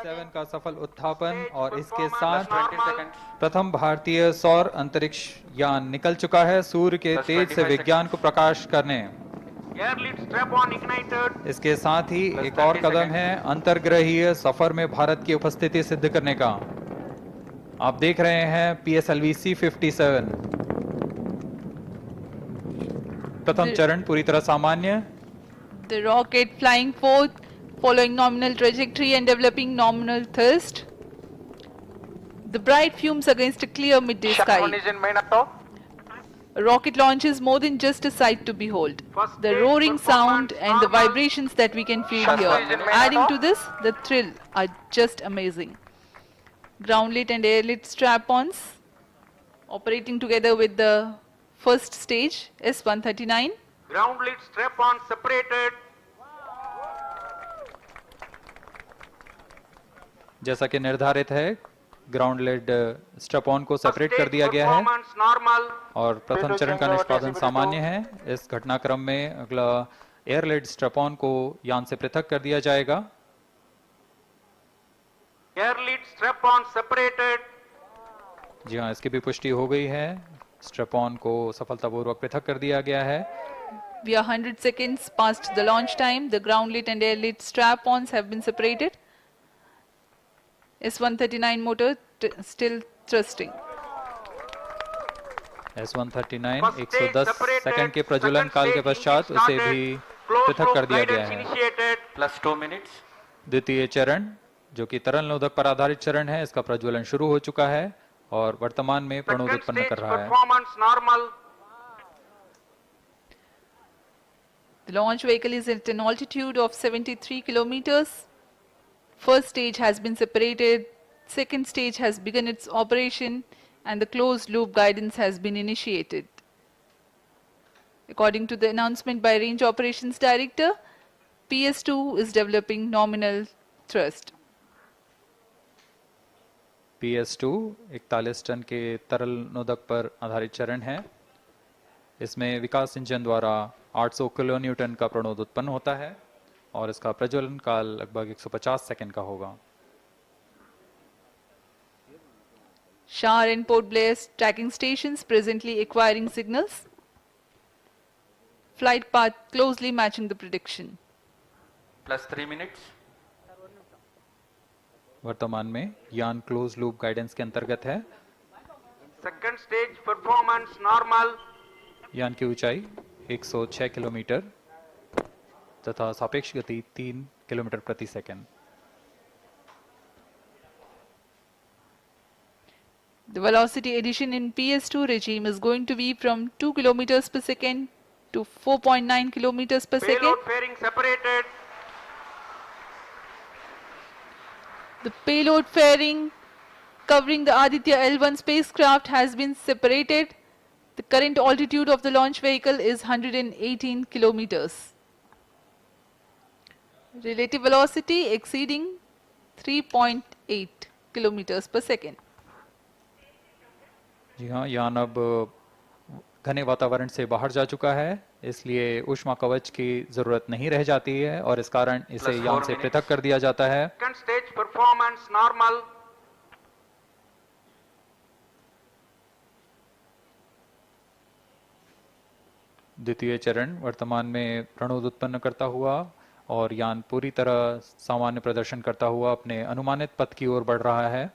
7 का सफल उत्थापन और इसके साथ प्रथम भारतीय सौर अंतरिक्ष यान निकल चुका है सूर्य के तेज से विज्ञान को प्रकाश करने। इसके साथ ही एक और कदम है अंतर्ग्रहीय सफर में भारत की उपस्थिति सिद्ध करने का। आप देख रहे हैं PSLV C-57 प्रथम चरण पूरी तरह सामान्य। The rocket flying forth, following nominal trajectory and developing nominal thrust. The bright fumes against a clear midday sky. A rocket launch is more than just a sight to behold. The roaring sound and the vibrations that we can feel here, adding to this, the thrill are just amazing. Ground-lit and air-lit strap-ons operating together with the first stage, S-139. Ground-lit strap-on separated. जैसा कि निर्धारित है ground laid strap-on को separate कर दिया गया है और प्रथम चरण का निष्पादन सामान्य है। इस घटनाक्रम में अगला एयर लेड स्ट्रैप-ऑन को यान से पृथक कर दिया जाएगा। Air lead strap on separated. जी हाँ, इसकी भी पुष्टि हो गई है। स्ट्रैप-ऑन को सफलतापूर्वक पृथक कर दिया गया है। We are 100 seconds past the launch time. The ground lit and air lit strap-ons have been separated. S-139 motor still thrusting. S-139 110 second के प्रज्वलन काल के पश्चात उसे भी पृथक कर दिया गया है। +2 minutes. द्वितीय चरण जो कि तरल नोदक पर आधारित चरण है, इसका प्रज्वलन शुरू हो चुका है और वर्तमान में प्रणोद उत्पन्न कर रहा है। The launch vehicle is at an altitude of 73 kilometers. First stage has been separated, second stage has begun its operation, and the closed loop guidance has been initiated. According to the announcement by Range Operations Director, PS2 is developing nominal thrust. PS2 41 ton के तरल नोदक पर आधारित चरण है। इसमें विकास engine द्वारा 800 kilo Newton का प्रणोद उत्पन्न होता है और इसका प्रज्वलन काल लगभग 150 सेकंड का होगा। Shar and Port Blair tracking stations presently acquiring signals. Flight path closely matching the prediction. +3 minutes. वर्तमान में यान क्लोज लूप गाइडेंस के अंतर्गत है। Second stage performance normal. यान की ऊंचाई 106 किलोमीटर तथा सापेक्ष गति 3 किलोमीटर प्रति second. The velocity addition in PS2 regime is going to be from 2 kilometers per second to 4.9 kilometers per second. Payload fairing separated. The payload fairing covering the Aditya L1 spacecraft has been separated. The current altitude of the launch vehicle is 118 kilometers. Relative velocity exceeding 3.8 kilometers per second. जी हाँ, यान अब घने वातावरण से बाहर जा चुका है, इसलिए ऊष्मा कवच की जरूरत नहीं रह जाती है और इस कारण इसे यान से पृथक कर दिया जाता है। Second stage performance normal. द्वितीय चरण वर्तमान में प्रणोद उत्पन्न करता हुआ और यान पूरी तरह सामान्य प्रदर्शन करता हुआ अपने अनुमानित पथ की ओर बढ़ रहा है।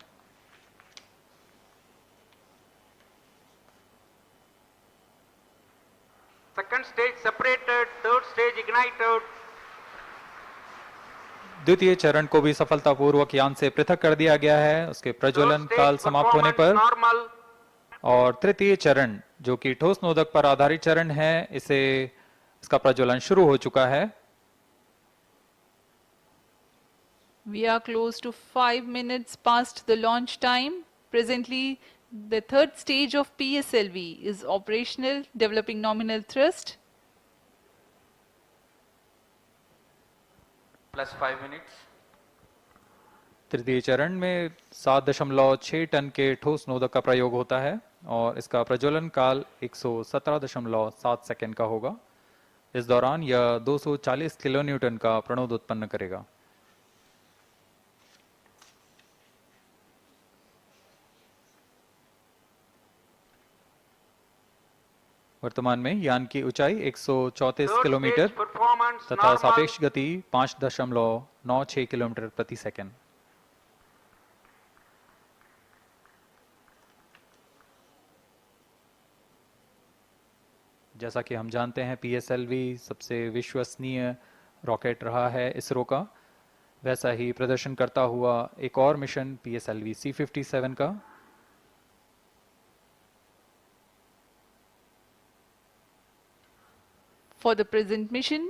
Second stage separated, third stage ignited. द्वितीय चरण को भी सफलतापूर्वक यान से पृथक कर दिया गया है उसके प्रज्वलन काल समाप्त होने पर। और तृतीय चरण जो कि ठोस नोदक पर आधारित चरण है, इसका प्रज्वलन शुरू हो चुका है। We are close to 5 minutes past the launch time. Presently, the third stage of PSLV is operational, developing nominal thrust. +5 minutes. तृतीय चरण में 7.6 टन के ठोस नोदक का प्रयोग होता है और इसका प्रज्वलन काल 117.7 सेकंड का होगा। इस दौरान यह 240 किलो न्यूटन का प्रणोद उत्पन्न करेगा। वर्तमान में यान की ऊंचाई 134 Third किलोमीटर stage performance तथा normal. सापेक्ष गति 5.96 किलोमीटर प्रति सेकंड। जैसा कि हम जानते हैं PSLV सबसे विश्वसनीय रॉकेट रहा है इसरो का, वैसा ही प्रदर्शन करता हुआ एक और मिशन PSLV C57 का। For the present mission,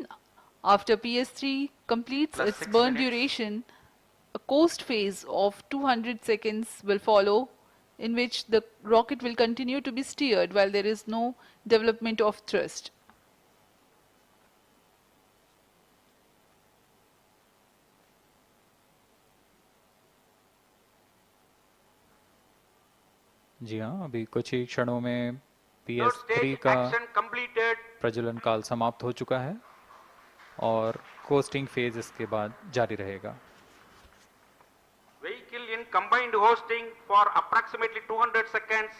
after PS3 completes Plus its 6 burn minutes. duration, a coast phase of 200 seconds will follow, in which the rocket will continue to be steered while there is no development of thrust. जी हाँ, अभी कुछ ही क्षणों में Third PS3 stage का action completed. प्रज्वलन काल समाप्त हो चुका है और कोस्टिंग फेज इसके बाद जारी रहेगा। Vehicle in combined hosting for approximately 200 seconds.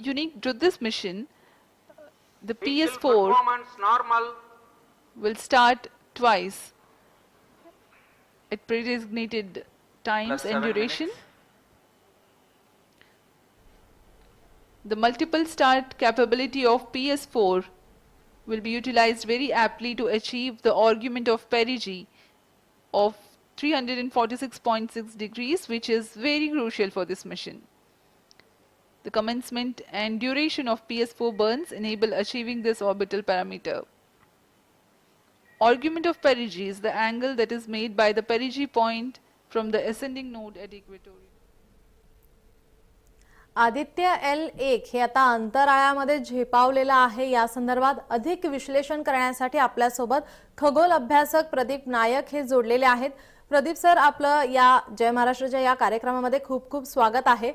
Unique to this mission, the Vehicle PS4 performance normal. will start twice at pre-designated times Plus and 7 duration. minutes. The multiple start capability of PS4 will be utilized very aptly to achieve the argument of perigee of 346.6 degrees, which is very crucial for this mission. The commencement and duration of PS4 burns enable achieving this orbital parameter. Argument of perigee is the angle that is made by the perigee point from the ascending node at equatorial. Aditya L1 हे आता अंतराळामध्ये झेपावलेला आहे। या संदर्भात अधिक विश्लेषण करण्यासाठी आपल्यासोबत खगोल अभ्यासक प्रदीप नायक हे जोडलेले आहेत। प्रदीप सर, आपलं या जय महाराष्ट्रच्या या कार्यक्रमामध्ये खूप खूप स्वागत आहे।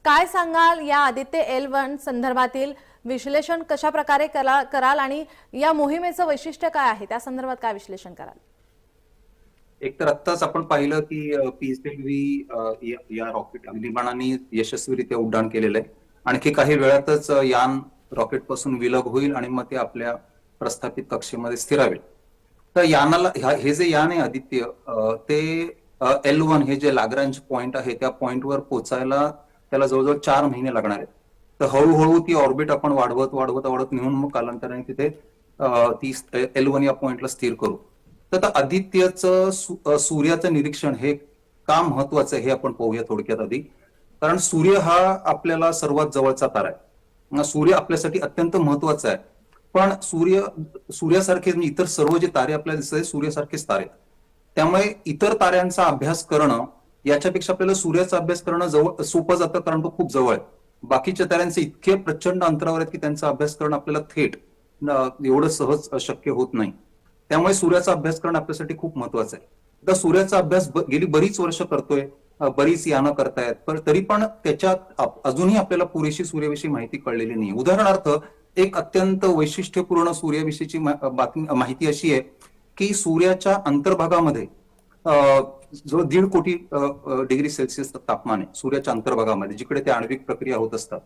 काय सांगाल या आदित्य L1 संदर्भातील विश्लेषण कशा प्रकारे कराल आणि या मोहिमेचं वैशिष्ट्य काय आहे त्या संदर्भात काय विश्लेषण कराल? एक तर आत्ताच आपण पाहिलं की PSLV या रॉकेट विमानाने यशस्वीरित्या उड्डाण केलेलं आहे। आणखी काही वेळातच यान रॉकेट पासून विलग होईल आणि मग ते आपल्या प्रस्थापित कक्षेमध्ये स्थिरावेल। तर यानाला हे जे यान आहे आदित्य, ते L1 हे जे लाग्रांज पॉइंट आहे त्या पॉइंटवर पोहोचायला त्याला जवळजवळ 4 महिने लागणार आहेत। तर हळूहळू ती ऑर्बिट आपण वाढवत नेऊन मग कालांतराने तिथे ती L1 या पॉइंटला स्थिर करू। तर आदित्यचं सूर्याचं निरीक्षण हे का महत्वाचं आहे हे आपण पाहूया थोडक्यात आधी। कारण सूर्य हा आपल्याला सर्वात जवळचा तारा आहे। सूर्य आपल्यासाठी अत्यंत महत्वाचा आहे, पण सूर्यासारखे इतर सर्व जे तारे आपल्याला दिसतात सूर्यासारखेच तारे। त्यामुळे इतर ताऱ्यांचा अभ्यास करणं याच्यापेक्षा आपल्याला सूर्याचा अभ्यास करणं सोपं जातं, कारण तो खूप जवळ आहे। बाकीच्या ताऱ्यांचे इतके प्रचंड अंतरावर आहेत की त्यांचा अभ्यास करणं आपल्याला थेट एवढं सहज शक्य होत नाही। त्यामुळे सूर्याचा अभ्यास करणं आपल्यासाठी खूप महत्वाचं आहे। तर सूर्याचा अभ्यास गेली बरीच वर्ष करतोय, बरीच यानं करतायत, पण तरी पण त्याच्यात अजूनही आपल्याला पुरेशी सूर्याविषयी माहिती कळलेली नाही। उदाहरणार्थ एक अत्यंत वैशिष्ट्यपूर्ण सूर्याविषयीची माहिती अशी आहे की सूर्याच्या अंतर्भागामध्ये जो 1.5 कोटी डिग्री सेल्सिअस तापमान आहे सूर्याच्या अंतर्भागामध्ये, जिकडे त्या आण्विक प्रक्रिया होत असतात।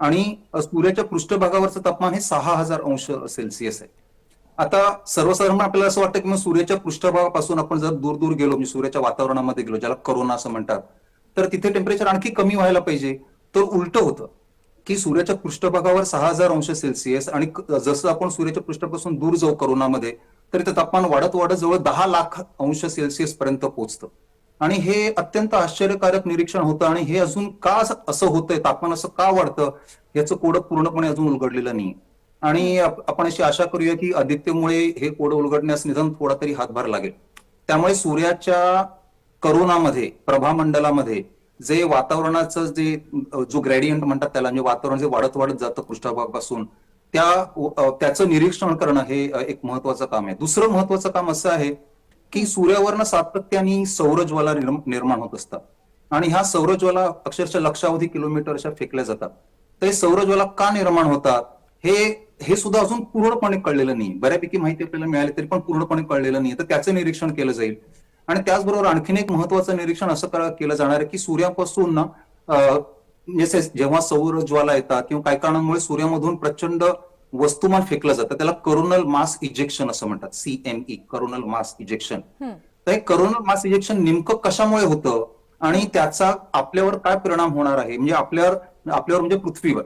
आणि सूर्याच्या पृष्ठभागावरचं तापमान हे 6000 अंश सेल्सिअस आहे। आता सर्वसाधारण आपल्याला असं वाटतं की मग सूर्याच्या पृष्ठभागापासून आपण जर दूर दूर गेलो, म्हणजे सूर्याच्या वातावरणामध्ये गेलो, ज्याला करोना असं म्हणतात, तर तिथे टेम्परेचर आणखी कमी व्हायला पाहिजे। तर उलट होतं की सूर्याच्या पृष्ठभागावर 6000 अंश सेल्सिअस आणि जसं आपण सूर्याच्या पृष्ठापासून दूर जाऊ करोनामध्ये, तर ते तापमान वाढत जवळ 10 लाख अंश सेल्सिअस पर्यंत पोहोचतं। आणि हे अत्यंत आश्चर्यकारक निरीक्षण होतं। आणि हे अजून का असं होतंय, तापमान असं का वाढतं, याचं कोड पूर्णपणे अजून उलगडलेलं नाही। आणि आपण अशी आशा करूया की आदित्यमुळे हे कोड उलगडण्यास निदान थोडा तरी हातभार लागेल। त्यामुळे सूर्याच्या करोनामध्ये प्रभामंडलामध्ये जे वातावरणाचं जो ग्रेडियंट म्हणतात त्याला, म्हणजे वातावरण जे वाढत जातं पृष्ठभागापासून, त्याचं निरीक्षण करणं हे एक महत्वाचं काम आहे। दुसरं महत्वाचं काम असं आहे की सूर्यावरनं सातत्याने सौरज्वाला निर्माण होत असतात आणि ह्या सौरज्वाला अक्षरशः लक्षावधी किलोमीटर अशा फेकल्या जातात। तर हे सौरज्वाला का निर्माण होतात हे सुद्धा अजून पूर्णपणे कळलेलं नाही, बऱ्यापैकी माहिती आपल्याला मिळाली तरी पण पूर्णपणे कळलेलं नाही, तर त्याचं निरीक्षण केलं जाईल. आणि त्याचबरोबर आणखीन एक महत्वाचं निरीक्षण असं केलं जाणार आहे की सूर्यापासून ना जेव्हा सौर ज्वाला येतात किंवा काही कारणांमुळे सूर्यामधून प्रचंड वस्तुमान फेकलं जातं, त्याला करोनल मास इजेक्शन असं म्हणतात, CME, करोनल मास इजेक्शन. तर हे करोनल मास इजेक्शन नेमकं कशामुळे होतं आणि त्याचा आपल्यावर काय परिणाम होणार आहे, म्हणजे आपल्यावर म्हणजे पृथ्वीवर.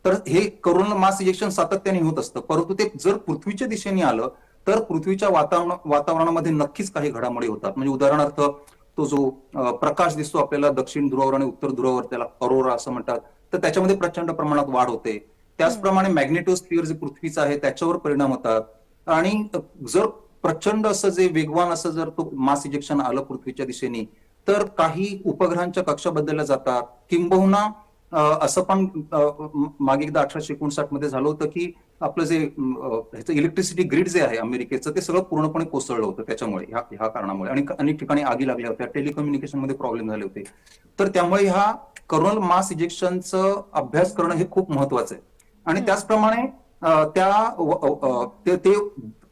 तर हे करोनल मास इजेक्शन सातत्याने होत असतं, परंतु ते जर पृथ्वीच्या दिशेने आलं तर पृथ्वीच्या वातावरणामध्ये नक्कीच काही घडामोडी होतात. म्हणजे उदाहरणार्थ तो जो प्रकाश दिसतो आपल्याला दक्षिण ध्रुवावर आणि उत्तर ध्रुवावर, त्याला अरोरा असं म्हणतात, तर त्याच्यामध्ये प्रचंड प्रमाणात वाढ होते. त्याचप्रमाणे मॅग्नेटोस्फिअर जे पृथ्वीचं आहे त्याच्यावर परिणाम होतात. आणि जर प्रचंड असं जे वेगवान असं जर तो मास इजेक्शन आलं पृथ्वीच्या दिशेने, तर काही उपग्रहांच्या कक्षा बदलल्या जातात. किंबहुना असं पण मागे एकदा 1859 मध्ये झालं होतं की आपलं जे ह्याचं इलेक्ट्रिसिटी ग्रिड जे आहे अमेरिकेचं, ते सगळं पूर्णपणे कोसळलं होतं त्याच्यामुळे, ह्या कारणामुळे. आणि अनेक ठिकाणी आगी लागल्या होत्या, टेलिकम्युनिकेशन मध्ये प्रॉब्लेम झाले होते. तर त्यामुळे ह्या करोनल मास इजेक्शनचं अभ्यास करणं हे खूप महत्वाचं आहे. आणि त्याचप्रमाणे ते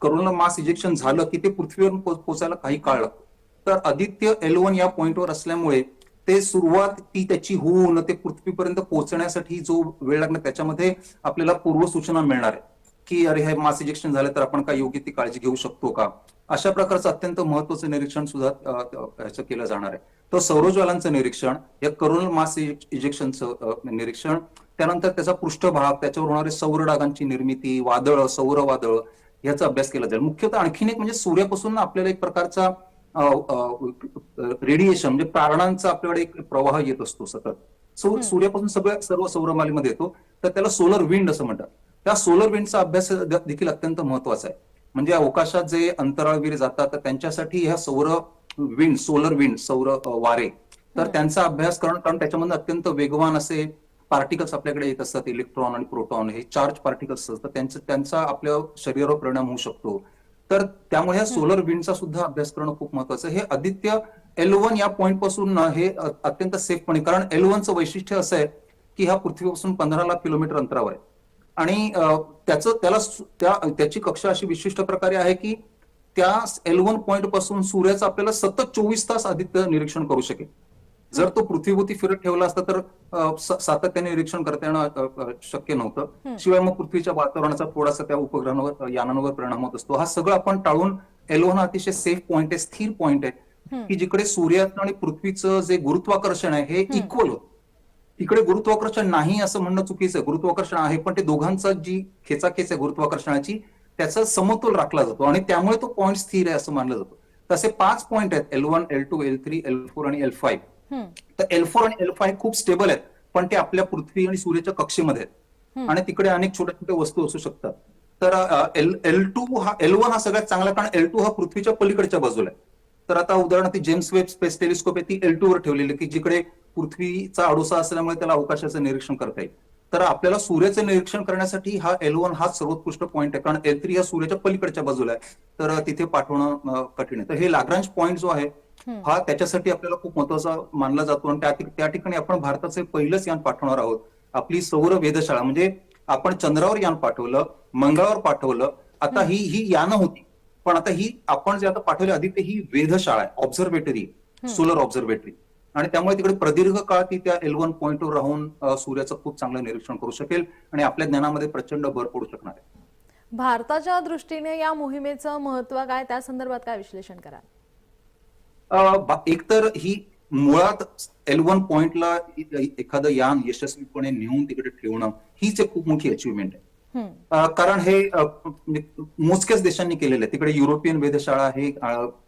करोनल मास इजेक्शन झालं की ते पृथ्वीवर पोहोचायला काही काळ लागतो. तर आदित्य L1 या पॉइंटवर असल्यामुळे ते सुरुवात त्याची होऊन ते पृथ्वीपर्यंत पोहोचण्यासाठी जो वेळ लागणार त्याच्यामध्ये आपल्याला पूर्वसूचना मिळणार आहे की अरे हे मास इजेक्शन झालं तर आपण काय योग्य ती काळजी घेऊ शकतो का. अशा प्रकारचं अत्यंत महत्वाचं निरीक्षण सुद्धा ह्याचं केलं जाणार आहे. तर सौरज्वालांचं निरीक्षण, या करोनल मास इजेक्शनचं निरीक्षण, त्यानंतर त्याचा पृष्ठभाग, त्याच्यावर होणारे सौर डागांची निर्मिती, वादळ, सौर वादळ, याचा अभ्यास केला जाईल. मुख्यतः आणखीन एक म्हणजे सूर्यापासून आपल्याला एक प्रकारचा रेडिएशन म्हणजे प्रारणांचा आपल्याकडे एक प्रवाह येत असतो सतत. सूर्यापासून सर्व सौरमालेमध्ये येतो, तर त्याला सोलर विंड असं म्हणतात. त्या सोलर विंडचा अभ्यास देखील अत्यंत महत्वाचा आहे. म्हणजे अवकाशात जे अंतराळवीर जातात तर त्यांच्यासाठी ह्या सोलर विंड, सौर वारे, तर त्यांचा अभ्यास करणं, कारण त्याच्यामध्ये अत्यंत वेगवान असे पार्टिकल्स आपल्याकडे येत असतात, इलेक्ट्रॉन आणि प्रोटॉन, हे चार्ज पार्टिकल्स असतात, त्यांचा आपल्या शरीरावर परिणाम होऊ शकतो. तर त्यामुळे ह्या सोलर विंडचा सुद्धा अभ्यास करणं खूप महत्वाचं आहे. हे आदित्य L1 या पॉइंट पासून हे अत्यंत सेफपणे, कारण L1चं वैशिष्ट्य असं आहे की हा पृथ्वीपासून 15 लाख किलोमीटर अंतरावर आहे आणि त्याची कक्षा अशी विशिष्ट प्रकारे आहे की त्या L1 पॉइंट पासून सूर्याचं आपल्याला सतत 24 तास आदित्य निरीक्षण करू शकेल. जर तो पृथ्वीभोवती फिरत ठेवला असता तर सातत्याने निरीक्षण करता येणं शक्य नव्हतं. शिवाय मग पृथ्वीच्या वातावरणाचा थोडासा त्या उपग्रहांवर, यानांवर परिणाम होत असतो. हा सगळं आपण टाळून L1 अतिशय सेफ पॉइंट आहे, स्थिर पॉइंट आहे की जिकडे सूर्याचं आणि पृथ्वीचं जे गुरुत्वाकर्षण आहे हे इक्वल होतं. इकडे गुरुत्वाकर्षण नाही असं म्हणणं चुकीचं आहे, गुरुत्वाकर्षण आहे, पण ते दोघांचा जी खेचाखेच आहे गुरुत्वाकर्षणाची त्याचा समतोल राखला जातो आणि त्यामुळे तो पॉइंट स्थिर आहे असं मानलं जातं. तसे 5 पॉइंट आहेत, L1, L2, L3, L4 आणि L5. तर L4 आणि L5 खूप स्टेबल आहेत, पण ते आपल्या पृथ्वी आणि सूर्याच्या कक्षेमध्ये आहेत आणि तिकडे अनेक छोट्या छोट्या वस्तू असू शकतात. तर L1 हा सगळ्यात चांगला, कारण L2 हा पृथ्वीच्या पलीकडच्या बाजूला आहे. तर आता उदाहरणार्थ जेम्स वेब स्पेस टेलिस्कोप आहे ती L2 वर ठेवलेली, की जिकडे पृथ्वीचा आडोसा असल्यामुळे त्याला अवकाशाचं निरीक्षण करता येईल. तर आपल्याला सूर्याचं निरीक्षण करण्यासाठी हा L1 हा सर्वोत्कृष्ट पॉइंट आहे, कारण L3 हा सूर्याच्या पलीकडच्या बाजूला आहे, तर तिथे पाठवणं कठीण आहे. तर हे लाग्रांज पॉइंट जो आहे हा त्याच्यासाठी आपल्याला खूप महत्वाचा मानला जातो आणि त्या ठिकाणी आपण भारताचे पहिलंच यान पाठवणार आहोत. आपली सौर वेधशाळा, म्हणजे आपण चंद्रावर यान पाठवलं, मंगळावर पाठवलं, आता ही यानं होती, पण आता ही आपण जे आता पाठवली आदित्य ही वेधशाळा आहे, ऑब्झर्वेटरी, सोलर ऑब्झर्वेटरी. आणि त्यामुळे तिकडे प्रदीर्घ काळ ती त्या L1 पॉइंटवर राहून सूर्याचं खूप चांगलं निरीक्षण करू शकेल आणि आपल्या ज्ञानामध्ये प्रचंड भर पडू शकणार आहे. भारताच्या दृष्टीने या मोहिमेचं महत्व काय, त्या संदर्भात काय विश्लेषण कराल? एकतर ही मुळात L1 पॉइंटला एखादं यान यशस्वीपणे नेऊन तिकडे ठेवणं हीच एक खूप मोठी अचिव्हमेंट आहे. कारण हे मोजक्याच देशांनी केलेलं आहे. तिकडे युरोपियन वेधशाळा आहे,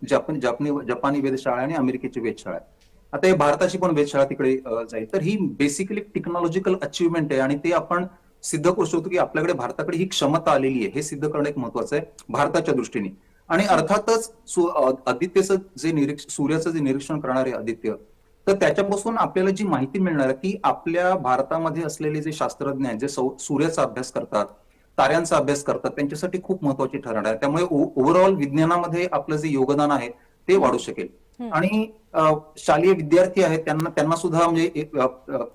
जपानी वेधशाळा आणि अमेरिकेची वेधशाळा आहे. आता हे भारताची पण वेधशाळा तिकडे जाईल. तर ही बेसिकली टेक्नॉलॉजिकल अचिव्हमेंट आहे आणि ते आपण सिद्ध करू शकतो की आपल्याकडे भारताकडे ही क्षमता आलेली आहे. हे सिद्ध करणं एक महत्वाचं आहे भारताच्या दृष्टीने. आणि अर्थातच आदित्यचं सूर्याचं जे निरीक्षण करणार आहे आदित्य, तर त्याच्यापासून आपल्याला जी माहिती मिळणार आहे ती आपल्या भारतामध्ये असलेले जे शास्त्रज्ञ आहेत, जे सूर्याचा अभ्यास करतात, ताऱ्यांचा अभ्यास करतात, त्यांच्यासाठी खूप महत्वाची ठरणार आहे. त्यामुळे ओव्हरऑल विज्ञानामध्ये आपलं जे योगदान आहे ते वाढू शकेल. आणि शालेय विद्यार्थी आहेत त्यांना सुद्धा म्हणजे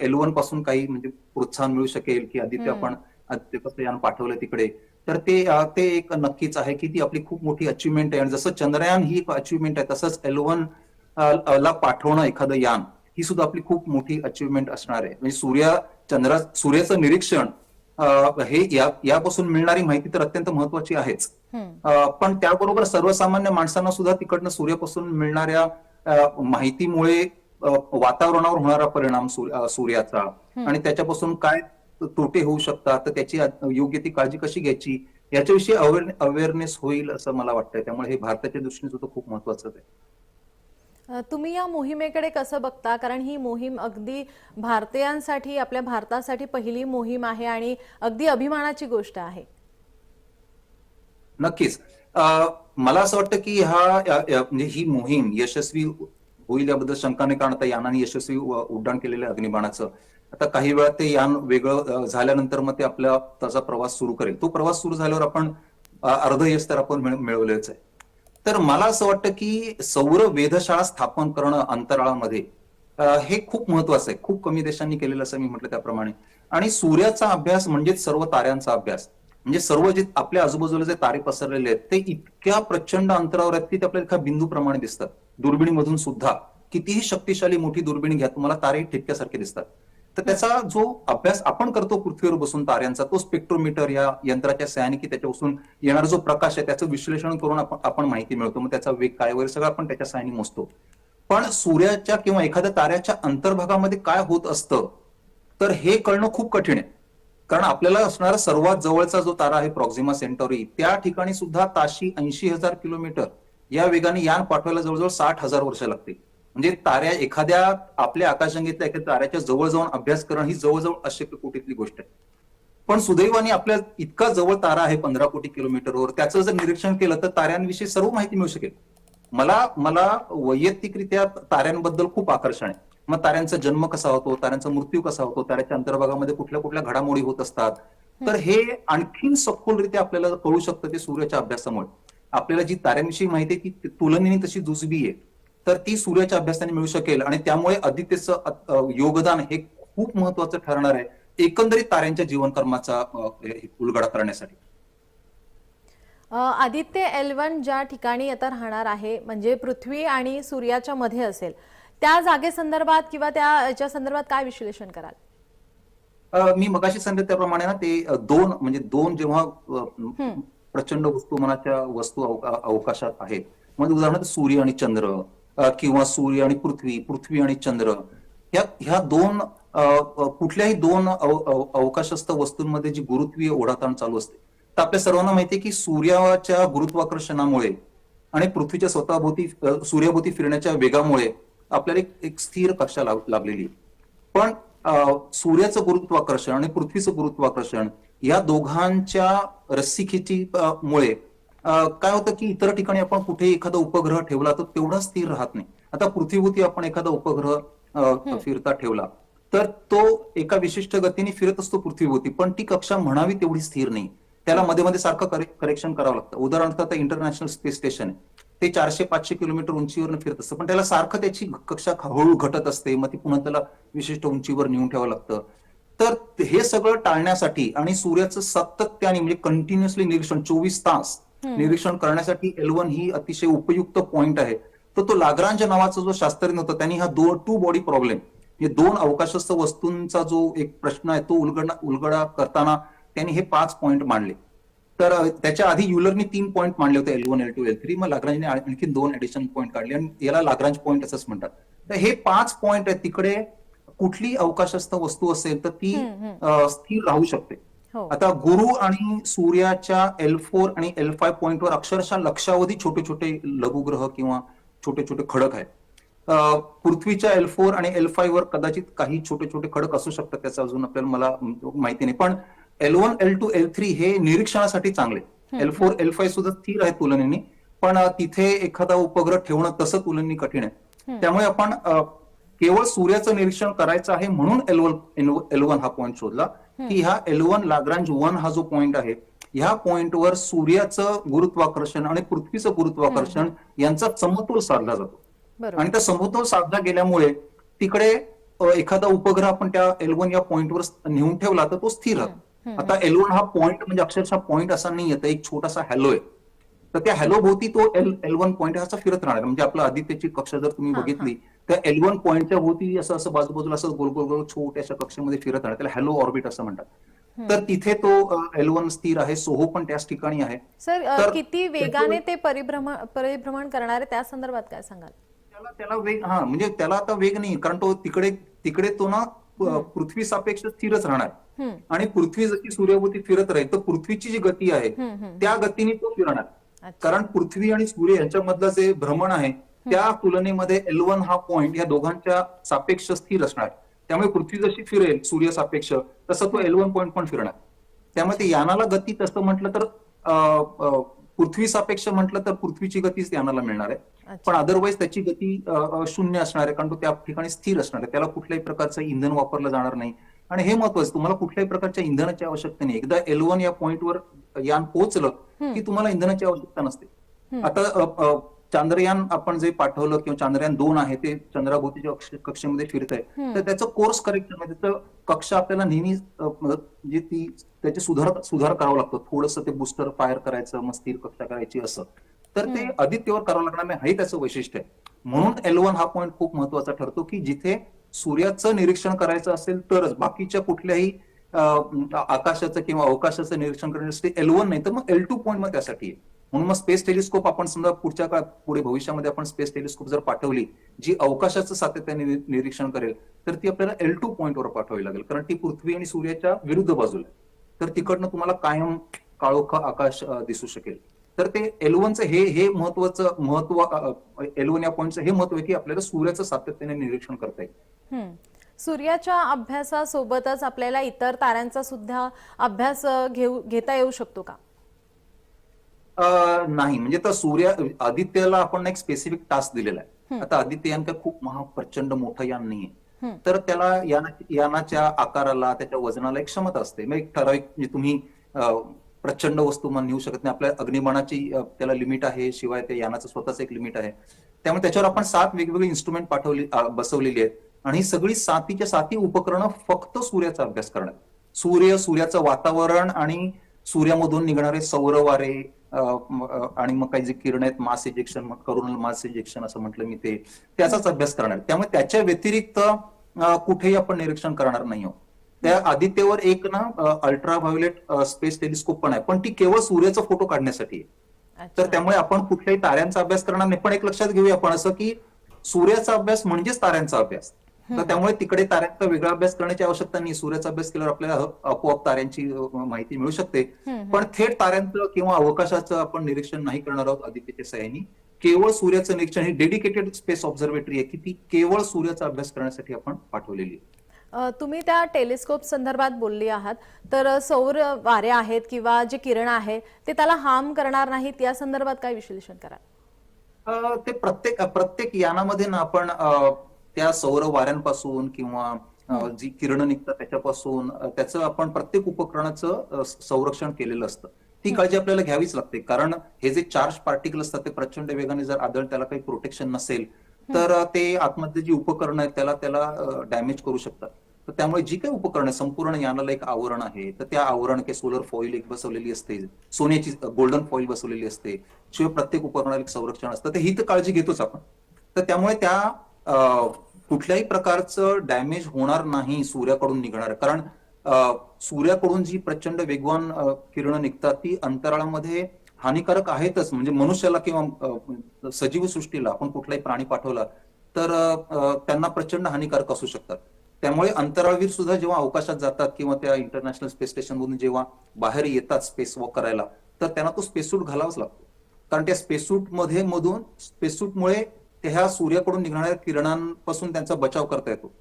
L1 पासून काही म्हणजे प्रोत्साहन मिळू शकेल की आदित्य आपण आदित्यचं यान पाठवलं तिकडे, तर ते एक नक्कीच आहे की ती आपली खूप मोठी अचिव्हमेंट आहे. आणि जसं चंद्रयान ही एक अचिव्हमेंट आहे, तसंच L1 ला पाठवणं एखादं यान ही सुद्धा आपली खूप मोठी अचिव्हमेंट असणार आहे. म्हणजे सूर्याचं निरीक्षण हे यापासून मिळणारी माहिती तर अत्यंत महत्वाची आहेच, पण त्याबरोबर सर्वसामान्य माणसांना सुद्धा तिकडनं सूर्यापासून मिळणाऱ्या माहितीमुळे वातावरणावर होणारा परिणाम सूर्याचा आणि त्याच्यापासून काय तोटे होऊ शकतात, तर त्याची योग्य ती काळजी कशी घ्यायची याच्याविषयी अवेअरनेस होईल असं मला वाटतंय. त्यामुळे हे भारताच्या दृष्टीने सुद्धा खूप महत्वाचं आहे. तुम्ही या मोहिमेकडे कसं बघता? कारण ही मोहीम अगदी भारतीयांसाठी, आपल्या भारतासाठी पहिली मोहीम आहे आणि अगदी अभिमानाची गोष्ट आहे. नक्कीच. मला असं वाटतं की म्हणजे ही मोहीम यशस्वी होईल याबद्दल शंका नाही, कारण आता यानाने यशस्वी उड्डाण केलेलं आहे अग्निबाणाचं. आता काही वेळा ते यान वेगळं झाल्यानंतर मग ते आपला त्याचा प्रवास सुरू करेल. तो प्रवास सुरू झाल्यावर आपण अर्ध यश तर आपण मिळवलेच आहे. तर मला असं वाटतं की सौर वेधशाळा स्थापन करणं अंतराळामध्ये हे खूप महत्वाचं आहे. खूप कमी देशांनी केलेलं असं मी म्हटलं त्याप्रमाणे. आणि सूर्याचा अभ्यास म्हणजेच सर्व ताऱ्यांचा अभ्यास. म्हणजे सर्व जे आपल्या आजूबाजूला जे तारे पसरलेले आहेत ते इतक्या प्रचंड अंतरावर आहेत की ते आपल्याला एका बिंदूप्रमाणे दिसतात. दुर्बिणीमधून सुद्धा कितीही शक्तिशाली मोठी दुर्बिणी घ्या, तुम्हाला तारे ठिपक्यासारखे दिसतात. तर त्याचा जो अभ्यास आपण करतो पृथ्वीवर बसून ताऱ्यांचा, तो स्पेक्ट्रोमीटर या यंत्राच्या सहाय्याने की त्याच्यापासून येणारा जो प्रकाश आहे त्याचं विश्लेषण करून आपण माहिती मिळवतो. मग त्याचा वेग काय वगैरे सगळं आपण त्याच्या सहाय्याने मोजतो. पण सूर्याच्या किंवा एखाद्या ताऱ्याच्या अंतर्भागामध्ये काय होत असतं तर हे कळणं खूप कठीण आहे. कारण आपल्याला असणारा सर्वात जवळचा जो तारा आहे प्रॉक्झिमा सेंटॉरी, त्या ठिकाणी सुद्धा ताशी 80,000 किलोमीटर या वेगाने यान पाठवायला जवळजवळ 60,000 वर्ष लागतील. म्हणजे एखाद्या आपल्या आकाशगंगेतल्या एखाद्या ताऱ्याच्या जवळ जाऊन अभ्यास करणं ही जवळजवळ अशक्य कोटीतली गोष्ट आहे. पण सुदैवाने आपल्या इतका जवळ तारा आहे 15 कोटी किलोमीटरवर, त्याचं जर निरीक्षण केलं तर ताऱ्यांविषयी सर्व माहिती मिळू शकेल. मला वैयक्तिकरित्या ताऱ्यांबद्दल खूप आकर्षण आहे. मग ताऱ्यांचा जन्म कसा होतो, ताऱ्यांचा मृत्यू कसा होतो, ताऱ्याच्या अंतर्भागामध्ये कुठल्या कुठल्या घडामोडी होत असतात, तर हे आणखीन सखोलरित्या आपल्याला कळू शकतं ते सूर्याच्या अभ्यासामुळे. आपल्याला जी ताऱ्यांविषयी माहिती आहे ती तुलनेने तशी जुजबी आहे, तर ती सूर्याच्या अभ्यासाने मिळू शकेल. आणि त्यामुळे आदित्यचं योगदान हे खूप महत्वाचं ठरणार आहे एकंदरीत ताऱ्यांच्या जीवनकर्माचा उलगडा करण्यासाठी. आदित्य L1 ज्या ठिकाणी आता राहणार आहे, म्हणजे पृथ्वी आणि सूर्याच्या मध्ये असेल, त्या जागेसंदर्भात किंवा त्याच्या संदर्भात काय विश्लेषण कराल? मी मगाशी सांगितलं त्याप्रमाणे ना, ते दोन जेव्हा प्रचंड वस्तुमानाच्या वस्तू अवकाशात आहेत, म्हणजे उदाहरणार्थ सूर्य आणि चंद्र किंवा सूर्य आणि पृथ्वी आणि चंद्र, ह्या दोन कुठल्याही दोन अवकाशस्थ वस्तूंमध्ये जी गुरुत्वीय ओढाताण चालू असते, तर आपल्या सर्वांना माहिती आहे की सूर्याच्या गुरुत्वाकर्षणामुळे आणि पृथ्वीच्या सूर्याभोवती फिरण्याच्या वेगामुळे आपल्याला एक स्थिर कक्षा लाभलेली. पण सूर्याचं गुरुत्वाकर्षण आणि पृथ्वीचं गुरुत्वाकर्षण या दोघांच्या रस्सीखेची मुळे काय होतं की इतर ठिकाणी आपण कुठे एखादा उपग्रह ठेवला तर तेवढा स्थिर राहत नाही. आता पृथ्वीभोवती आपण एखादा उपग्रह फिरता ठेवला तर तो एका विशिष्ट गतीने फिरत असतो पृथ्वीभोवती, पण ती कक्षा म्हणावी तेवढी स्थिर नाही. त्याला मध्ये मध्ये सारखं करेक्शन करावं लागतं. उदाहरणार्थ आता इंटरनॅशनल स्पेस स्टेशन आहे, ते 400-500 किलोमीटर उंचीवर फिरत असतं, पण त्याला सारखं त्याची कक्षा हळू घटत असते, मग ती पुन्हा त्याला विशिष्ट उंचीवर नेऊन ठेवावं लागतं. तर हे सगळं टाळण्यासाठी आणि सूर्याचं सातत्याने म्हणजे कंटिन्युअसली निरीक्षण 24 तास निरीक्षण करण्यासाठी L1 ही अतिशय उपयुक्त पॉइंट आहे. तर तो लाग्रांज नावाचा जो शास्त्रज्ञ होता त्यांनी हा टू बॉडी प्रॉब्लेम, हे दोन अवकाशस्थ वस्तूंचा जो एक प्रश्न आहे तो उलगडा करताना त्यांनी हे 5 पॉइंट मांडले. तर त्याच्या आधी युलरनी 3 पॉइंट मांडले होते, L1, L2, L3. मग लाग्रांजने आणखी 2 ऍडिशनल पॉइंट काढले आणि याला लाग्रांज पॉइंट असंच म्हणतात. तर हे 5 पॉइंट आहेत, तिकडे कुठली अवकाशस्थ वस्तू असेल तर ती स्थिर राहू शकते. आता गुरु आणि सूर्याच्या L4 आणि L5 पॉइंटवर अक्षरशः लक्षावधी छोटे छोटे लघुग्रह किंवा छोटे छोटे खडक आहेत. पृथ्वीच्या L4 आणि L5 वर कदाचित काही छोटे छोटे खडक असू शकतात, त्याचं अजून आपल्याला मला माहिती नाही. पण L1, L2, L3 हे निरीक्षणासाठी चांगले. L4, L5 सुद्धा स्थिर आहे तुलनेने, पण तिथे एखादा उपग्रह ठेवणं तसं तुलनेने कठीण आहे. त्यामुळे आपण केवळ सूर्याचं निरीक्षण करायचं आहे म्हणून L1 हा पॉइंट शोधला की ह्या L1 लाग्रांज 1 हा जो पॉइंट आहे, ह्या पॉइंटवर सूर्याचं गुरुत्वाकर्षण आणि पृथ्वीचं गुरुत्वाकर्षण यांचा समतोल साधला जातो. आणि त्या समतोल साधला गेल्यामुळे तिकडे एखादा उपग्रह आपण त्या L1 या पॉइंटवर नेऊन ठेवला तर तो स्थिर राहतो. आता L1 हा पॉइंट म्हणजे अक्षरशः पॉइंट असा नाही येत, एक छोटासा हॅलो आहे. तर त्या हॅलो भोवती तो L1 पॉइंट असा फिरत राहणार. म्हणजे आपलं आदित्यची कक्षा जर तुम्ही बघितली त्या L1 पॉइंटच्या भोवती असं असं बाजूबाजूला असं गोल गोल गोल छोट्याशा कक्षेमध्ये फिरत राहणार. त्याला हॅलो ऑर्बिट असं म्हणतात. तर तिथे तो L1 स्थिर आहे. सोहो पण त्याच ठिकाणी आहे. सर किती वेगाने ते परिभ्रमण करणार आहे त्या संदर्भात काय सांगाल? त्याला वेग, हा म्हणजे त्याला आता वेग नाही, कारण तो तिकडे तो ना पृथ्वी सापेक्ष स्थिरच राहणार. आणि पृथ्वी जशी सूर्याभोवती फिरत राहील तर पृथ्वीची जी गती आहे त्या गतीने तो फिरणार. कारण पृथ्वी आणि सूर्य यांच्यामधलं जे भ्रमण आहे त्या तुलनेमध्ये L1 हा पॉइंट या दोघांच्या सापेक्ष स्थिर असणार. त्यामुळे पृथ्वी जशी फिरेल सूर्य सापेक्ष तसं तो L1 पॉइंट पण फिरणार. त्यामुळे ते यानाला गती तसं म्हटलं तर पृथ्वी सापेक्ष म्हटलं तर पृथ्वीची गतीच यानाला मिळणार आहे. पण अदरवाईज त्याची गती शून्य असणार आहे, कारण तो त्या ठिकाणी स्थिर असणार आहे. त्याला कुठल्याही प्रकारचं इंधन वापरलं जाणार नाही. आणि हे महत्वाचं, तुम्हाला कुठल्याही प्रकारच्या इंधनाची आवश्यकता नाही. एकदा L1 या पॉइंटवर यान पोहोचलं की तुम्हाला इंधनाची आवश्यकता नसते. आता चांद्रयान आपण जे पाठवलं किंवा चांद्रयान 2 आहे ते चंद्राभोवतीच्या कक्षेमध्ये फिरत आहे, तर त्याचं कोर्स करेक्शन म्हणजे त्याचं कक्षा आपल्याला नेहमी म्हणजे ती त्याची सुधार करावा लागतो. थोडंसं ते बुस्टर फायर करायचं, मग स्थिर कक्षा करायची असं. तर ते आदित्यवर करावं लागणार नाही, हे त्याचं वैशिष्ट्य आहे. म्हणून L1 हा पॉइंट खूप महत्वाचा ठरतो की जिथे सूर्याचं निरीक्षण करायचं असेल तरच, बाकीच्या कुठल्याही आकाशाचं किंवा अवकाशाचं निरीक्षण करण्यासाठी L1 नाही तर मग L2 पॉइंट मग त्यासाठी आहे. म्हणून मग स्पेस टेलिस्कोप आपण समजा पुढच्या काळात पुढे भविष्यामध्ये आपण स्पेस टेलिस्कोप जर पाठवली जी अवकाशाचं सातत्याने निरीक्षण करेल तर ती आपल्याला L2 पॉइंटवर पाठवावी लागेल, कारण ती पृथ्वी आणि सूर्याच्या विरुद्ध बाजूला आहे. तर तिकडनं तुम्हाला कायम काळोखा आकाश दिसू शकेल. तर ते L1चं हे महत्व L1 या पॉइंटचं हे महत्व आहे की आपल्याला सूर्याचं सातत्याने निरीक्षण करता येईल. सूर्याच्या अभ्यासासोबतच आपल्याला इतर ताऱ्यांचा सुद्धा अभ्यास घेता येऊ शकतो का? नाही, म्हणजे तर आदित्यला आपण एक स्पेसिफिक टास्क दिलेला आहे. आता आदित्य यान काय खूप प्रचंड मोठं यान नाहीये, तर त्याला यानाच्या आकाराला त्याच्या वजनाला एक क्षमता असते. मग एक ठराविक म्हणजे तुम्ही प्रचंड वस्तुमान नेऊ शकत नाही. आपल्या अग्निबाणाची त्याला लिमिट आहे, शिवाय त्या यानाचं स्वतःच एक लिमिट आहे. त्यामुळे त्याच्यावर आपण 7 वेगवेगळी इन्स्ट्रुमेंट बसवलेली आहेत आणि सगळी 7 उपकरणं फक्त सूर्याचा अभ्यास करणार. सूर्याचं वातावरण आणि सूर्यामधून निघणारे सौर वारे आणि मग काही जे किरण आहेत, मास इजेक्शन, करोनल मास इजेक्शन असं म्हटलं मी, त्याचाच अभ्यास करणार. त्यामुळे त्याच्या व्यतिरिक्त कुठेही आपण निरीक्षण करणार नाही आहोत. त्या आदित्यवर एक ना अल्ट्राव्हायोलेट स्पेस टेलिस्कोप पण आहे, पण ती केवळ सूर्याचा फोटो काढण्यासाठी आहे. तर त्यामुळे आपण कुठल्याही ताऱ्यांचा अभ्यास करणार नाही. पण एक लक्षात घेऊया आपण असं की सूर्याचा अभ्यास म्हणजेच ताऱ्यांचा अभ्यास. तर त्यामुळे तिकडे ताऱ्यांचा वेगळा अभ्यास करण्याची आवश्यकता नाही. सूर्याचा अभ्यास केल्यावर आपल्याला आपोआप ताऱ्यांची माहिती मिळू शकते. पण थेट ताऱ्यांचं किंवा अवकाशाचं आपण निरीक्षण नाही करणार आहोत आदित्यच्या सहाय्याने. केवळ सूर्याचं निरीक्षण, ही डेडिकेटेड स्पेस ऑब्झर्वेटरी आहे की ती केवळ सूर्याचा अभ्यास करण्यासाठी आपण पाठवलेली आहे. तुम्ही त्या टेलिस्कोप संदर्भात बोलली आहात, तर सौर वारे आहेत किंवा जे किरण आहे ते त्याला हार्म करणार नाहीत, या संदर्भात काय विश्लेषण कराल? ते प्रत्येक यानामध्ये ना आपण त्या सौर वाऱ्यांपासून किंवा जी किरण निघतात त्याच्यापासून त्याचं आपण प्रत्येक उपकरणाचं संरक्षण केलेलं असतं. ती काळजी आपल्याला घ्यावीच लागते, कारण हे जे चार्ज पार्टिकल असतात ते प्रचंड वेगाने जर आदळ, त्याला काही प्रोटेक्शन नसेल तर ते आतमध्ये जी उपकरणं आहेत त्याला डॅमेज करू शकतात. तर त्यामुळे जी काही उपकरणं, संपूर्ण यानाला एक आवरण आहे, तर त्या आवरण काही सोलर फॉईल एक बसवलेली असते, सोन्याची गोल्डन फॉईल बसवलेली असते, शिवाय प्रत्येक उपकरणाला एक संरक्षण असतं. तर ही तर काळजी घेतोच आपण. तर त्यामुळे त्या कुठल्याही प्रकारचं डॅमेज होणार नाही सूर्याकडून निघणार, कारण सूर्याकडून जी प्रचंड वेगवान किरणं निघतात ती अंतराळामध्ये हानिकारक आहेतच. म्हणजे मनुष्याला किंवा सजीव सृष्टीला आपण कुठलाही प्राणी पाठवला तर त्यांना प्रचंड हानिकारक असू शकतात. त्यामुळे अंतराळवीर सुद्धा जेव्हा अवकाशात जातात किंवा त्या इंटरनॅशनल स्पेस स्टेशन मधून जेव्हा बाहेर येतात स्पेस वॉक करायला, तर त्यांना तो स्पेससूट घालावाच लागतो. कारण त्या स्पेससूटमुळे ह्या सूर्याकडून निघणाऱ्या किरणांपासून त्यांचा बचाव करता येतो.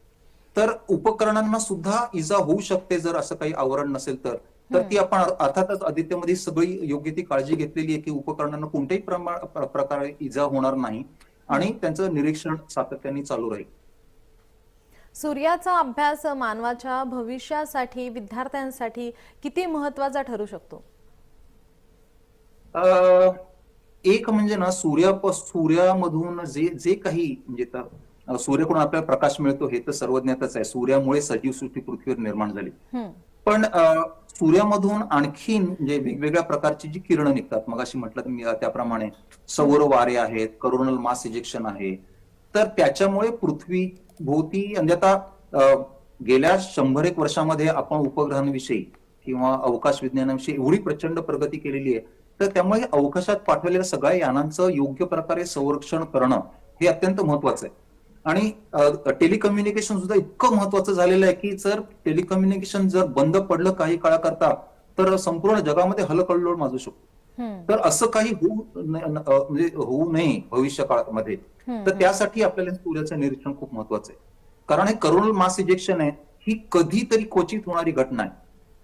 तर उपकरणांना सुद्धा इजा होऊ शकते जर असं काही आवरण नसेल तर. तर ती आपण अर्थातच आदित्यमध्ये सगळी योग्य ती काळजी घेतलेली आहे की उपकरणांना कोणत्याही प्रकारे इजा होणार नाही आणि त्यांचं निरीक्षण सातत्याने चालू राहील. सूर्याचा अभ्यास मानवाच्या भविष्यासाठी, विद्यार्थ्यांसाठी किती महत्वाचा ठरू शकतो? एक म्हणजे ना सूर्यामधून जे काही म्हणजे सूर्याकडून आपल्याला प्रकाश मिळतो हे तर सर्वज्ञातच आहे. सूर्यामुळे सजीव सृष्टी पृथ्वीवर निर्माण झाली. पण सूर्यामधून आणखीन म्हणजे वेगवेगळ्या प्रकारची जी किरणं निघतात, मग अशी म्हटलं मी त्याप्रमाणे सौर वारे आहेत, करोनल मास इजेक्शन आहे, तर त्याच्यामुळे पृथ्वी भोवती म्हणजे आता गेल्या 100-1 वर्षामध्ये आपण उपग्रहांविषयी किंवा अवकाश विज्ञानाविषयी एवढी प्रचंड प्रगती केलेली आहे, तर त्यामुळे अवकाशात पाठवलेल्या सगळ्या यानांचं योग्य प्रकारे संरक्षण करणं हे अत्यंत महत्वाचं आहे. आणि टेलिकम्युनिकेशन सुद्धा इतकं महत्वाचं झालेलं आहे की जर टेलिकम्युनिकेशन जर बंद पडलं काही काळाकरता तर संपूर्ण जगामध्ये हलकल्लोळ माजू शकतो. तर असं काही म्हणजे होऊ नये भविष्य काळामध्ये, तर त्यासाठी आपल्याला सूर्याचं निरीक्षण खूप महत्वाचं आहे. कारण हे करोनल मास इजेक्शन आहे, ही कधीतरी क्वचित होणारी घटना आहे.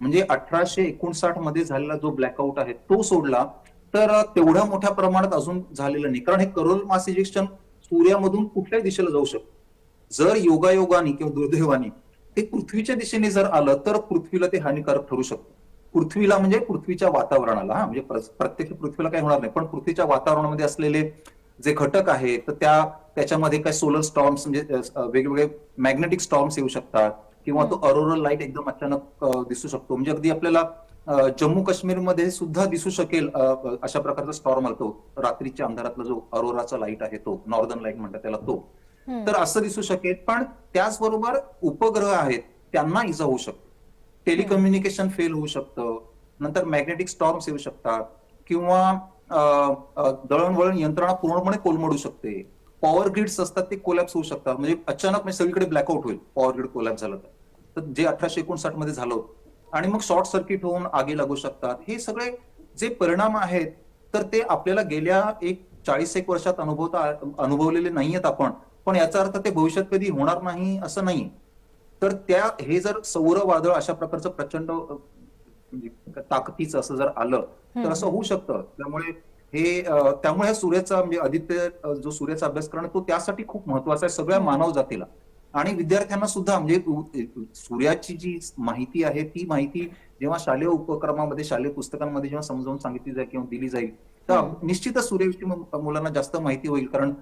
म्हणजे 1859 मध्ये झालेला जो ब्लॅकआउट आहे तो सोडला तर तेवढ्या मोठ्या प्रमाणात अजून झालेलं नाही. कारण हे करोनल मास इजेक्शन सूर्यामधून कुठल्याही दिशेला जाऊ शकतं. जर योगायोगाने किंवा दुर्दैवाने ते पृथ्वीच्या दिशेने जर आलं तर पृथ्वीला ते हानिकारक ठरू शकतं. पृथ्वीला म्हणजे पृथ्वीच्या वातावरणाला, म्हणजे प्रत्यक्ष पृथ्वीला काही होणार नाही, पण पृथ्वीच्या वातावरणामध्ये असलेले जे घटक आहेत तर त्याच्यामध्ये काय सोलर स्टॉर्म्स म्हणजे वेगवेगळे मॅग्नेटिक स्टॉर्म्स येऊ शकतात किंवा तो अरोरल लाईट एकदम अचानक दिसू शकतो. म्हणजे अगदी आपल्याला जम्मू काश्मीरमध्ये सुद्धा दिसू शकेल अशा प्रकारचा स्टॉर्म आलतो रात्रीच्या अंधारातला जो अरोराचा लाईट आहे तो, नॉर्दर्न लाईट म्हणतात त्याला, तो तर असं दिसू शकेल. पण त्याचबरोबर उपग्रह आहेत त्यांना इजा होऊ शकते, टेलिकम्युनिकेशन फेल होऊ शकतं, नंतर मॅग्नेटिक स्टॉर्म्स येऊ शकतात किंवा दळणवळण यंत्रणा पूर्णपणे कोलमडू शकते. पॉवर ग्रिड्स असतात ते कोलॅप्स होऊ शकतात, म्हणजे अचानक म्हणजे सगळीकडे ब्लॅकआउट होईल पॉवर ग्रिड कोलॅप्स झालं तर जे 1859 मध्ये झालं. आणि मग शॉर्ट सर्किट होऊन आगी लागू शकतात. हे सगळे जे परिणाम आहेत तर ते आपल्याला गेल्या 40-1 वर्षात अनुभवलेले नाहीयेत आपण, पण याचा अर्थ ते भविष्यात कधी होणार नाही असं नाही. तर हे जर सौर वादळ अशा प्रकारचं प्रचंड ताकदीचं असं जर आलं तर असं होऊ शकतं. त्यामुळे सूर्याचा म्हणजे आदित्य जो सूर्याचा अभ्यास करणं तो त्यासाठी खूप महत्वाचा आहे सगळ्या मानव जातीला आणि विद्यार्थ्यांना सुद्धा. म्हणजे सूर्याची जी माहिती आहे ती माहिती जेव्हा शालेय उपक्रमामध्ये, शालेय पुस्तकांमध्ये जेव्हा समजावून सांगितली जाईल किंवा दिली जाईल तर निश्चितच सूर्याविषयी मुलांना जास्त माहिती होईल. कारण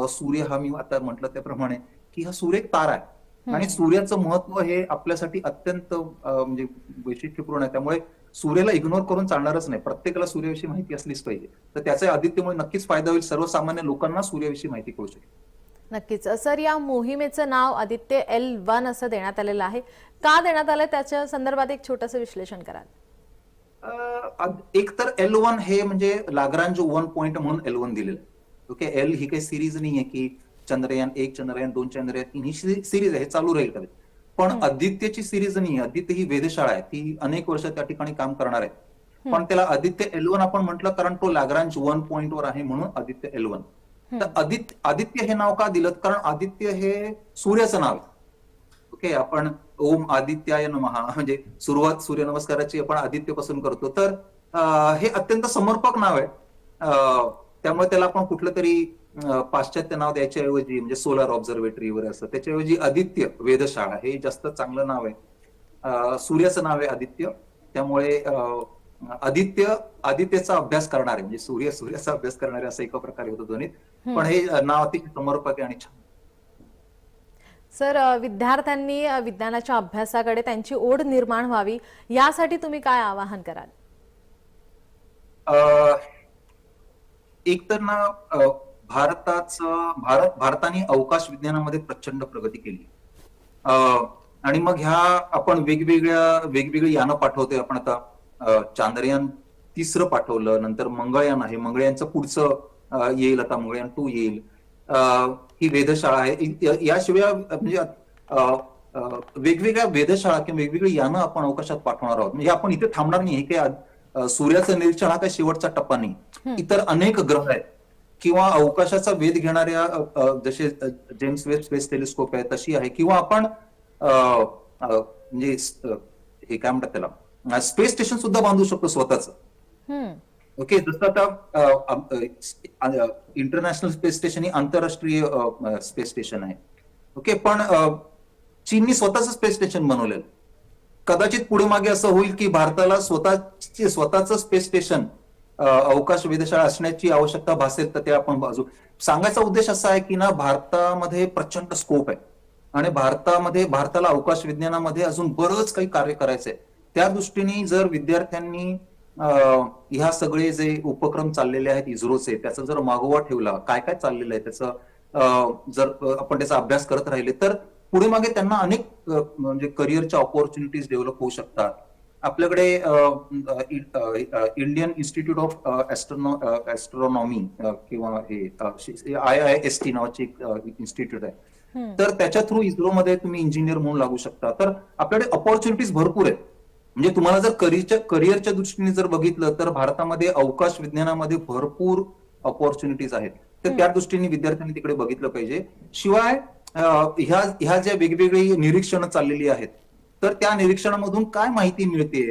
सूर्य हा, मी आता म्हटलं त्याप्रमाणे, की हा सूर्य एक तारा आहे आणि सूर्याचं महत्व हे आपल्यासाठी अत्यंत म्हणजे वैशिष्ट्यपूर्ण आहे. त्यामुळे सूर्याला इग्नोर करून चालणारच नाही, प्रत्येकाला सूर्याविषयी माहिती असलीच पाहिजे. तर त्याचा आदित्यमुळे नक्कीच फायदा होईल, सर्वसामान्य लोकांना सूर्याविषयी माहिती कळू शकेल. नक्कीच सर, या मोहिमेचं नाव आदित्य L1 असं देण्यात आलेलं आहे. का देण्यात आलं त्याच्या संदर्भात एक छोटंसं विश्लेषण कराल? एक तर L1 हे म्हणजे लाग्रांज 1 पॉइंट म्हणून L1 दिलेलं आहे. ओके, एल ही काही सिरीज नाही आहे की चंद्रयान 1, चंद्रयान 2, चंद्रयान 3 ही सिरीज आहे, हे चालू राहील कधी. पण आदित्यची सिरीज नाही आहे. आदित्य ही वेधशाळा आहे, ती अनेक वर्ष त्या ठिकाणी काम करणार आहे. पण त्याला आदित्य L1 आपण म्हटलं कारण तो लाग्रांज 1 पॉइंट वर आहे म्हणून आदित्य L1. तर आदित्य हे नाव का दिलं? कारण आदित्य हे सूर्याचं नाव आहे. ओके, आपण ओम आदित्याय नमः म्हणजे सुरुवात सूर्यनमस्काराची आपण आदित्यपासून करतो. तर हे अत्यंत समर्पक नाव आहे. त्यामुळे त्याला आपण कुठलं तरी पाश्चात्य नाव द्यायच्याऐवजी, म्हणजे सोलार ऑब्झर्वेटरी वगैरे असं, त्याच्याऐवजी आदित्य वेधशाळा हे जास्त चांगलं नाव आहे. सूर्याचं नाव आहे आदित्य, त्यामुळे आदित्यचा अभ्यास करणारे म्हणजे सूर्याचा अभ्यास करणारे असं एका प्रकारे होतं ध्वनीत. पण हे नाव अतिशय समर्पक आहे आणि छान. सर, विद्यार्थ्यांनी विज्ञानाच्या अभ्यासाकडे त्यांची ओढ निर्माण व्हावी यासाठी तुम्ही काय आवाहन कराल? एक तर ना भारताने अवकाश विज्ञानामध्ये प्रचंड प्रगती केली आणि मग आपण वेगवेगळी यानं पाठवतोय. आपण आता चांद्रयान 3 पाठवलं, नंतर मंगळयान आहे, मंगळयानचं पुढचं येईल, आता मंगळयान 2 येईल. ही वेधशाळा आहे. याशिवाय म्हणजे वेगवेगळ्या वेधशाळा किंवा वेगवेगळी यानं आपण अवकाशात पाठवणार आहोत. म्हणजे आपण इथे थांबणार नाही. हे काय सूर्याचं निरीक्षण हा काय शेवटचा टप्पा नाही. इतर अनेक ग्रह आहेत किंवा अवकाशाचा वेध घेणाऱ्या जसे जेम्स वेब स्पेस टेलिस्कोप आहे तशी आहे, किंवा आपण म्हणजे हे काय म्हणतात त्याला स्पेस स्टेशन सुद्धा बांधू शकतो स्वतःच. ओके, जसं आता इंटरनॅशनल स्पेस स्टेशन ही आंतरराष्ट्रीय स्पेस स्टेशन आहे. ओके, पण चीननी स्वतःच स्पेस स्टेशन बनवलेलं. कदाचित पुढे मागे असं होईल की भारताला स्वतःच स्पेस स्टेशन अवकाश वेधशाळा असण्याची आवश्यकता भासेल तर ते आपण बाजू. सांगायचा उद्देश असा आहे की ना, भारतामध्ये प्रचंड स्कोप आहे आणि भारताला अवकाश विज्ञानामध्ये अजून बरंच काही कार्य करायचंय. त्या दृष्टीने जर विद्यार्थ्यांनी ह्या सगळे जे उपक्रम चाललेले आहेत इस्रोचे, त्याचा जर मागोवा ठेवला, काय काय चाललेलं आहे त्याचं जर आपण त्याचा अभ्यास करत राहिले तर पुढे मागे त्यांना अनेक म्हणजे करिअरच्या ऑपॉर्च्युनिटीज डेव्हलप होऊ शकतात. आपल्याकडे इंडियन इन्स्टिट्यूट ऑफ ऍस्ट्रॉनॉमी किंवा हे IIST नावाची एक इन्स्टिट्यूट आहे, तर त्याच्या थ्रू इस्रोमध्ये तुम्ही इंजिनियर म्हणून लागू शकता. तर आपल्याकडे ऑपॉर्च्युनिटीज भरपूर आहेत. म्हणजे तुम्हाला जर करिअरच्या दृष्टीने जर बघितलं तर भारतामध्ये अवकाश विज्ञानामध्ये भरपूर ऑपॉर्च्युनिटीज आहेत. तर त्या दृष्टीने विद्यार्थ्यांनी तिकडे बघितलं पाहिजे. शिवाय ह्या ज्या वेगवेगळी निरीक्षणं चाललेली आहेत, तर त्या निरीक्षणामधून काय माहिती मिळते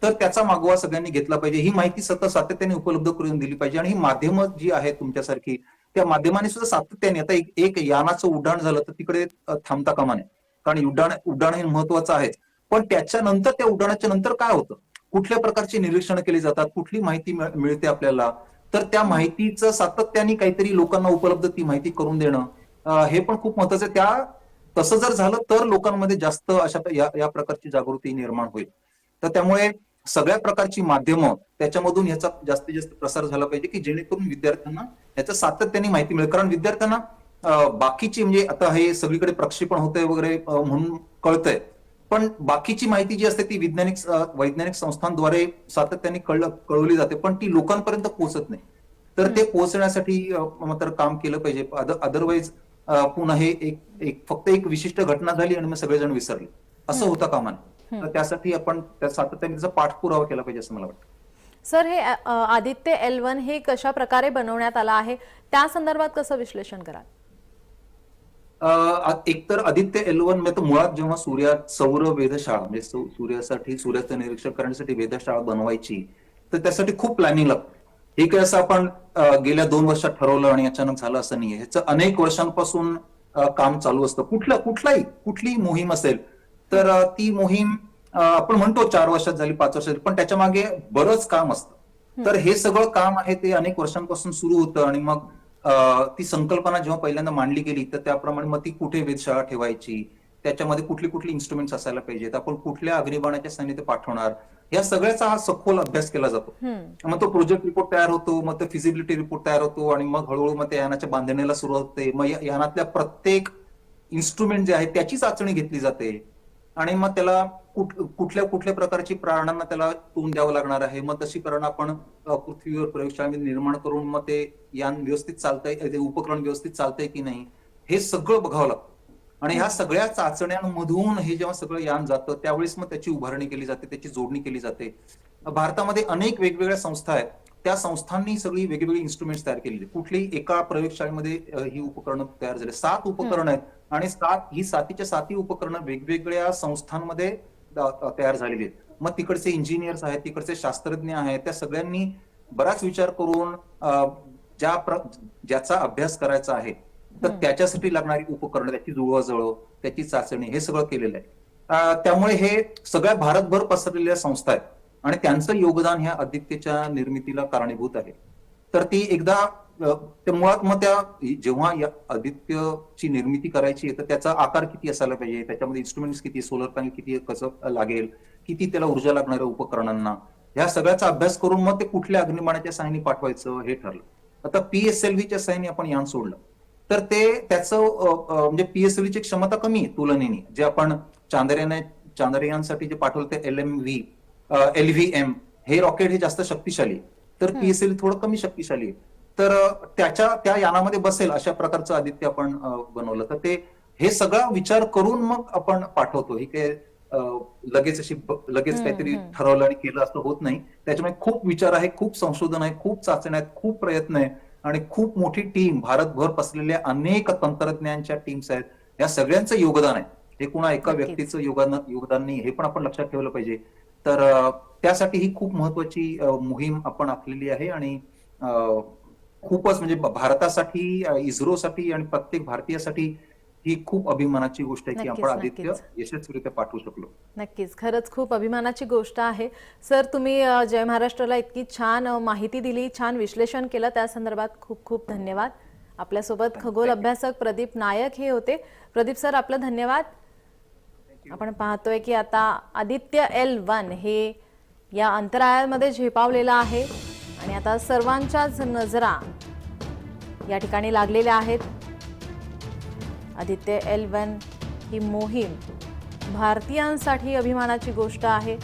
तर त्याचा मागोवा सगळ्यांनी घेतला पाहिजे. ही माहिती सातत्याने उपलब्ध करून दिली पाहिजे. आणि ही माध्यमं जी आहेत तुमच्यासारखी, त्या माध्यमाने सुद्धा सातत्याने, आता एक यानाचं उड्डाण झालं तर तिकडे थांबता कामा नये, कारण उड्डाण हे महत्वाचं आहे. पण त्याच्यानंतर, त्या उड्डाणाच्या नंतर काय होतं, कुठल्या प्रकारची निरीक्षण केली जातात, कुठली माहिती मिळते आपल्याला, तर त्या माहितीचं सातत्याने काहीतरी लोकांना उपलब्ध ती माहिती करून देणं हे पण खूप महत्वाचं आहे. तसं जर झालं तर लोकांमध्ये जास्त अशा या प्रकारची जागृती निर्माण होईल. तर त्यामुळे सगळ्या प्रकारची माध्यमं त्याच्यामधून ह्याचा जास्तीत जास्त प्रसार झाला पाहिजे, की जेणेकरून विद्यार्थ्यांना ह्याचं सातत्याने माहिती मिळेल. कारण विद्यार्थ्यांना बाकीची, म्हणजे आता हे सगळीकडे प्रक्षेपण होतंय वगैरे म्हणून कळतंय, पण बाकीची माहिती जी असते ती वैज्ञानिक संस्थांद्वारे सातत्याने कळवली जाते, पण ती लोकांपर्यंत पोहोचत नाही. तर ते पोहोचण्यासाठी मात्र काम केलं पाहिजे. अदरवाईज पुन्हा हे फक्त एक विशिष्ट घटना झाली आणि मग सगळेजण विसरले, असं होता कामा नये. तर त्यासाठी आपण त्या सातत्याने त्याचा पाठपुरावा केला पाहिजे असं मला वाटतं. सर, हे आदित्य L1 हे कशा प्रकारे बनवण्यात आलं आहे, त्या संदर्भात कसं विश्लेषण कराल? एकतर आदित्य L1 म्हणजे मुळात जेव्हा सौर वेधशाळा, म्हणजे सूर्याचं निरीक्षण करण्यासाठी वेधशाळा बनवायची, तर त्यासाठी खूप प्लॅनिंग लागतं. हे काय असं आपण गेल्या 2 वर्षात ठरवलं आणि अचानक झालं असं नाहीये. ह्याचं अनेक वर्षांपासून काम चालू असतं. कुठलीही मोहीम असेल तर ती मोहीम आपण म्हणतो 4 वर्षात झाली, 5 वर्षात झाली, पण त्याच्या मागे बरंच काम असतं. तर हे सगळं काम आहे ते अनेक वर्षांपासून सुरू होतं. आणि मग ती संकल्पना जेव्हा पहिल्यांदा मांडली गेली तर त्याप्रमाणे मग ती कुठे वेधशाळा ठेवायची, त्याच्यामध्ये कुठली इन्स्ट्रुमेंट्स असायला पाहिजेत, आपण कुठल्या अग्निबाणाच्या सैन्य ते पाठवणार, या सगळ्याचा हा सखोल अभ्यास केला जातो. मग तो प्रोजेक्ट रिपोर्ट तयार होतो, मग तो फिजिबिलिटी रिपोर्ट तयार होतो, आणि मग हळूहळू मग त्या यानाच्या बांधणीला सुरुवात होते. मग यानातल्या प्रत्येक इन्स्ट्रुमेंट जे आहे त्याची चाचणी घेतली जाते, आणि मग त्याला कुठल्या प्रकारची प्राणांना त्याला तोंड द्यावं लागणार आहे, मग तशी प्राण आपण पृथ्वीवर प्रयोगशाळेमध्ये निर्माण करून मग ते यान व्यवस्थित चालतंय, ते उपकरण व्यवस्थित चालतंय की नाही, हे सगळं बघावं लागतं. आणि ह्या सगळ्या चाचण्यांमधून हे जेव्हा सगळं यान जातं त्यावेळेस मग त्याची उभारणी केली जाते, त्याची जोडणी केली जाते. भारतामध्ये अनेक वेगवेगळ्या संस्था आहेत, त्या संस्थांनी सगळी वेगवेगळी इन्स्ट्रुमेंट्स तयार केलेली. कुठलीही एका प्रयोगशाळेमध्ये ही उपकरणं तयार झाली. 7 उपकरणं आहेत, आणि ही 7च्या उपकरणं वेगवेगळ्या संस्थांमध्ये तयार झालेली आहेत. मग तिकडचे इंजिनियर्स आहेत, तिकडचे शास्त्रज्ञ आहेत, त्या सगळ्यांनी बराच विचार करून ज्याचा अभ्यास करायचा आहे तर त्याच्यासाठी लागणारी उपकरणं, त्याची जुळवाजुळव, त्याची चाचणी, हे सगळं केलेलं आहे. त्यामुळे हे सगळ्या भारतभर पसरलेल्या संस्था आहेत, आणि त्यांचं योगदान ह्या आदित्यच्या निर्मितीला कारणीभूत आहे. तर ती एकदा मुळात मग जेव्हा या आदित्यची निर्मिती करायची आहे तर त्याचा आकार किती असायला पाहिजे, त्याच्यामध्ये इन्स्ट्रुमेंट्स किती, सोलर पॅनल किती, कसं लागेल, किती त्याला ऊर्जा लागणाऱ्या उपकरणांना, ह्या सगळ्याचा अभ्यास करून मग ते कुठल्या अग्निबाणाच्या साहाय्याने पाठवायचं हे ठरलं. आता PSLVच्या साहाय्याने आपण यान सोडलं तर त्याचं म्हणजे PSLVची क्षमता कमी आहे तुलनेने. जे आपण चांद्रयानसाठी जे पाठवलं ते LVM हे रॉकेट हे जास्त शक्तिशाली, तर PSLV थोडं कमी शक्तिशाली आहे. तर त्या यानामध्ये बसेल अशा प्रकारचं आदित्य आपण बनवलं. तर हे सगळा विचार करून मग आपण पाठवतो. ही काय लगेच काहीतरी ठरवलं आणि केलं असं होत नाही. त्याच्यामुळे खूप विचार आहे, खूप संशोधन आहे, खूप चाचण्या आहेत, खूप प्रयत्न आहे, आणि खूप मोठी टीम, भारतभर पसरलेल्या अनेक तंत्रज्ञांच्या टीम्स आहेत. या सगळ्यांचं योगदान आहे. हे कुणा एका व्यक्तीचं योगदान नाही, हे पण आपण लक्षात ठेवलं पाहिजे. तर त्यासाठी ही खूप महत्वाची मोहीम आपण आखलेली आहे, आणि खूपच म्हणजे भारतासाठी, इस्रोसाठी आणि प्रत्येक भारतीयासाठी ही खूप अभिमानाची गोष्ट आहे की आपण आदित्य यशस्वीरित्या पाठवू शकलो. नक्कीच, खरंच खूप अभिमानाची गोष्ट आहे. सर, तुम्ही जय महाराष्ट्राला इतकी छान माहिती दिली, छान विश्लेषण केलं, त्या संदर्भात खूप खूप धन्यवाद. आपल्यासोबत खगोल अभ्यासक प्रदीप नायक हे होते. प्रदीप सर, आपलं धन्यवाद. आपण पाहतोय की आता आदित्य L1 हे या अंतराळामध्ये झेपावलेलं आहे आणि आता सर्वांच्याच नजरा या ठिकाणी लागलेल्या आहेत. आदित्य L1 ही मोहीम भारतीयांसाठी अभिमानाची गोष्ट आहे.